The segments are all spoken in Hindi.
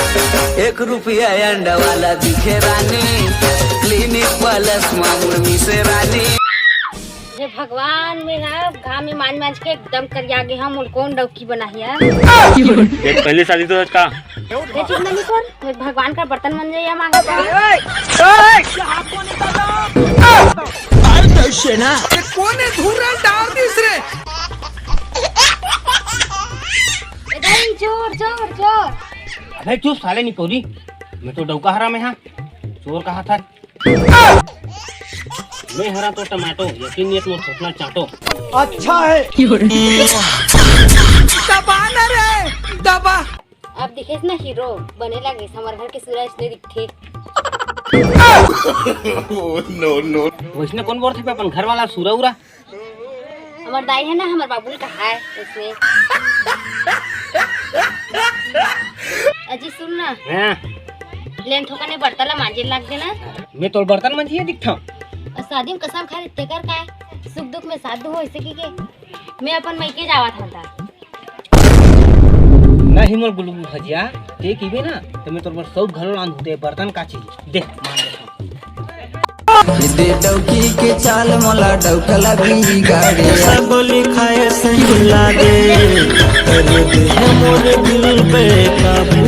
₹1 अंडा वाला दिखे रानी, क्लिनिक प्लस मामूल से रानी। हे भगवान, मेरा घाम में मान मान के एकदम करिया गए हम और कौन डौकी बना है। पहले शादी तो का ये चुप नहीं कर, भगवान का बर्तन बन जाइए मांगा सेना कौन है धूल रहा डाल तीसरे। चोर चोर चोर। अबे चुप साले निकोरी, मैं तो डौका हरा में हाँ, चोर कहा था। मैं हरा तो टमाटो, यकीन नहीं तो सोचना चाटो। अच्छा है दबा ना रे दबा। अब दिखे ना हीरो बने लगे, हमारे घर के सूरज ने दिखे। नो नो वैसने कौन बोल थे अपन घर वाला सूरा उरा। हमार दाई है ना, हमार बाबू का है उसमें। अजी सुन ना, लेन ठोका ने बर्तन मांजे लग देना। मैं तो बर्तन मांजिए दिखता। और शादी में कसम खा लेते कर का सुख दुख में साथ हो ऐसे की के मैं अपन मायके जावा था नहीं मोर गुलू भजिया ते कीबे ना तो मैं तोर सब घरो लान दे बर्तन का चीज दे मान दे डौकी के चाल मोला डौकला भी गाड़ी सब लिखाए सही लागे कर दे मोर दिल पे काबू।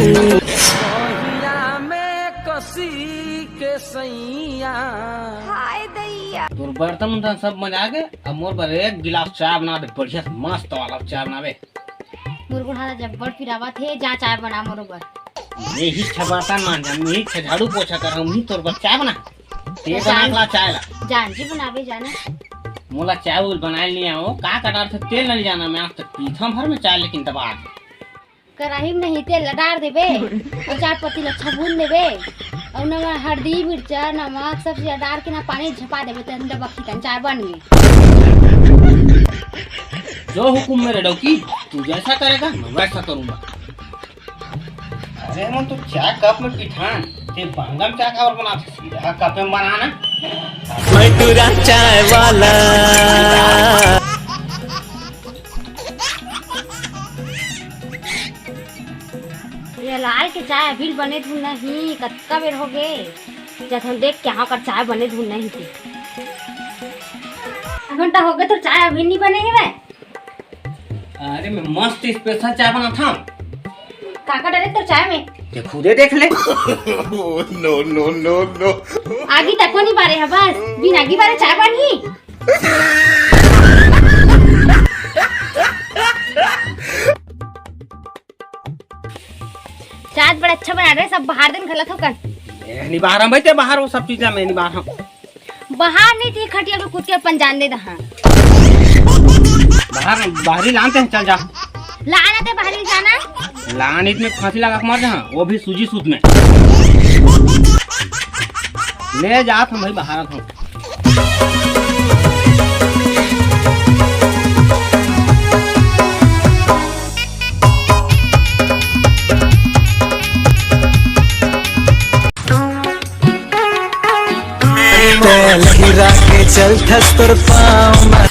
सैया में कसी के सैया हाय दैया तोर बर्तन उन सब मजा गए। अब मोर पर एक गिलास चाय बना दे, बढ़िया मस्त वाला चाय बनावे। मोर बुढ़ा जब बड़ फिरावा थे जा चाय बना मोरोबर। मैं ही बर्तन मान जा, मैं ही झाड़ू पोछा कर रहा हूं, तोर पर चाय बना ते बना चाय ला जान जी बनावे जाना। मोला चाय उल बनाए नहीं आओ का कटार से तेल नहीं जाना। मैं आज तक पीथा भर में चाय, लेकिन तब आज कराही में नहीं तेल डाल देबे और चाट पत्ती लच्छा भून देबे और ना हल्दी मिर्चा नमक सब चीज डाल के ना पानी झपा देबे तो अंदर बखी चाय बन गई। जो हुकुम मेरे डौकी, तू जैसा करेगा मैं वैसा करूंगा। अरे मन तो चाय कप में पिठान ते बांगम चाय का और बना सीधा कप में बनाना। मैं तुरा चाय वाला ये लाल के चाय अभी बने धुन नहीं कत्का बेर हो गए जब हम देख के कर चाय बने धुन नहीं थी। घंटा हो गया तो चाय अभी नहीं बने है। अरे मैं मस्त स्पेशल चाय बना था। काका डाले तो चाय में ते खुदे देख ले। नो नो नो नो आगे तक नहीं बारे है बस बिन आगे बारे चाय बनी। चाय बड़ा अच्छा बना रहे सब बाहर दिन खिला थोकन। नहीं बाहर हम बैठे बाहर वो सब चीज मैं नहीं बाहर हम बाहर नहीं थी खटिया पे कूद के अपन जान दे दहा। बाहर बाहरी लानते हैं चल जा। लाना ते बाहर जाना लान इसमें फांसी लगा के मर जा, वो भी सूजी सूत में ले जा। हम भाई बाहर था लहिरा के चल ठस तोर पाँव में।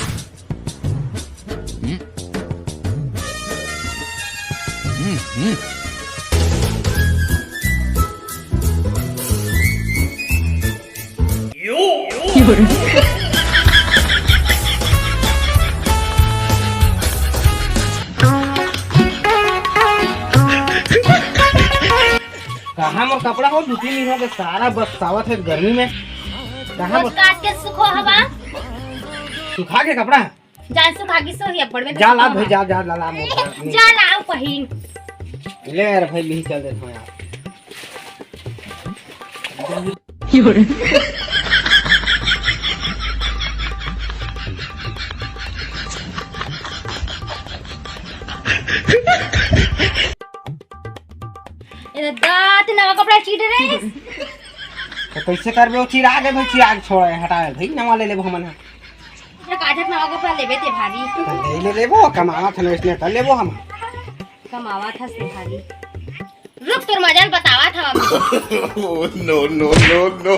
कहाँ मोर कपड़ा हो धुती नहीं हो गया सारा बस सावत है गर्मी में। कहाँ काट के सुखो हवा सुखा के कपड़ा जान सुखा के सो ही पड़ में जा ला भाई जा जा ला मोर जा लाओ पहिन ले यार भाई नहीं चल देता हूँ यार। ये दांत नवा कपड़ा चीट रहे तो कैसे कर बे चिराग है भाई, चिराग छोड़ हटा भाई नवा ले लेबो हमन ये काजक नवा कपड़ा लेबे ते भारी ले लेबो कमावा था इसने कर लेबो हम कमावा था से भारी। रुक तोर मजाल बतावा था नो नो नो नो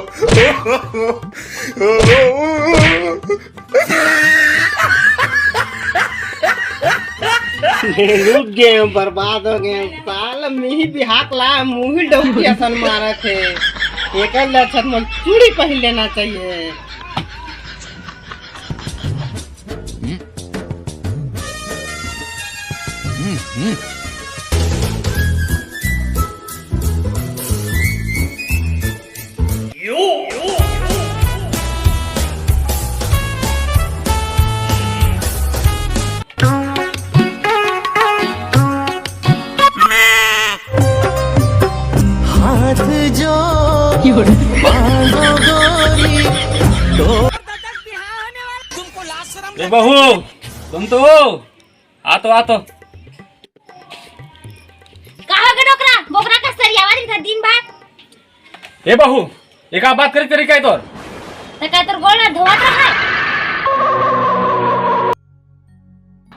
रुक गए बर्बाद हो गए साल। साला मिही बिहाक ला मुही डौकी असन मारा थे एक लक्षण मन चूड़ी पहन लेना चाहिए। हाथ जो बांधो गोरी ए बहू तुम तो आ तो कहा गे डोकरा बोकरा का सरियावा दिन था दिन भर ए बहू एक बात करी काय तोर त का तोर गोड़ धोवत रहा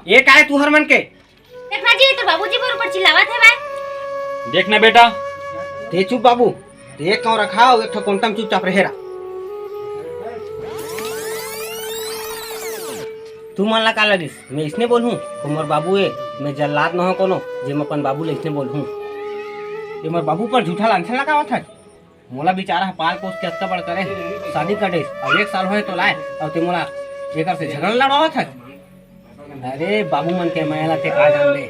ये काय तू हर मन के देखना जी तो बाबूजी पर ऊपर चिल्लावत है भाई। देखना बेटा ते चुप बाबू ते एक काउ रखा एक ठो कोंटम चुपचाप रहेरा। तू मन ला का लगिस मैं इसने बोलूं कुमार बाबू है मैं जल्लाद न हो कोनो जे मैं अपन बाबू ले इसने बोलूं ये मोर बाबू पर झूठा लांछन लगावत है। मोला बेचारा पाल पोस के अत्ता बड़ करे शादी करे अब 1 साल होए तो लाए और ते मोला एकर से झगड़ा लड़ावत है। अरे बाबू मन के महिला ते का जान ले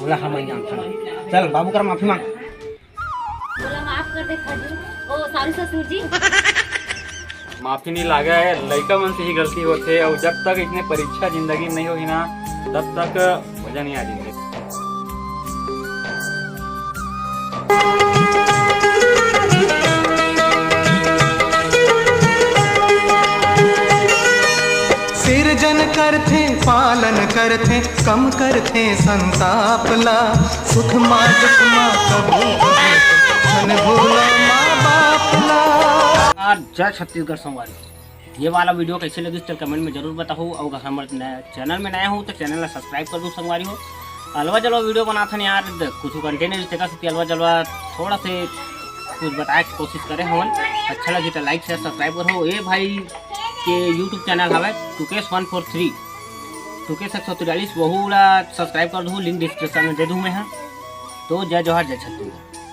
बोला हम ही जानता चल बाबू कर माफी मांग। बोला माफ कर दे खाजू ओ सॉरी ससुर जी। माफी नहीं लागा है लड़का मन से ही गलती होते और जब तक इतने परीक्षा जिंदगी में नहीं होगी ना तब तक मजा नहीं आ जिंदगी। सिरजन करथे पालन करथे कम करथे संताप ला सुख माँ दुख माँ कबू धन भूला माँ बाप ला। जय छत्तीसगढ़ संगवारी ये वाला वीडियो कैसे लगी चल कमेंट में जरूर बताओ और अगर हमारे चैनल में नया हो तो चैनल ला सब्सक्राइब कर दो संगवारी हो। अलवा जलवा वीडियो बनाता नहीं यार कुछ कंटेंट रिश्ते से अलवा जलवा थोड़ा से कुछ बताए की कोशिश करें हम अच्छा लगे तो लाइक शेयर सब्सक्राइब करो। ये भाई के यूट्यूब चैनल है टुकेश 143 टुकेश 143 वहू सब्सक्राइब कर दो लिंक डिस्क्रिप्शन में दे दूँ मैं। तो जय जोहार जय छत्तीसगढ़।